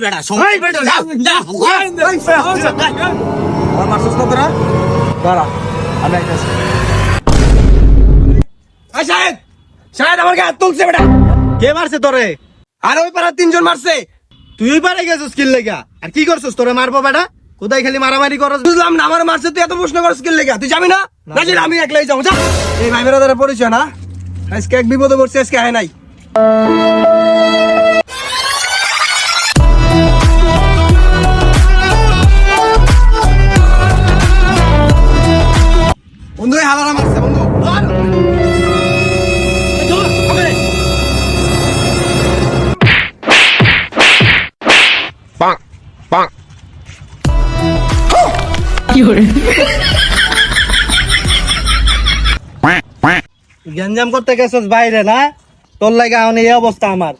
বেটা সময় বেটা যা আমার মারছস না তোরা দাঁড়া আমি আইতাছি শাহেদ শাহেদ আমার গায়ে হাত তুলছে বেটা কে মারছে তোরে? আর ওই পাড়া তিনজন মারছে তুই ওই পারে গেছিস কিল লেগা? আর কি করছিস? তোরে মারবো বেটা? কোথায় খালি মারামারি করস? বুঝলাম না আমার মারছে তুই এত প্রশ্ন করছিস কি লেগে তুই যাবি না নাজির আমি একলাই যাবো যা এই ভাই বেরাদারের পরিচয় না আজকে এক বিপদে পড়ছে আজকে আয় নাই বন্ধু এই হালারা মারছে বন্ধু গেঞ্জাম করতে গেছিস বাইরে না? তোর লাগা এখন এই অবস্থা আমার।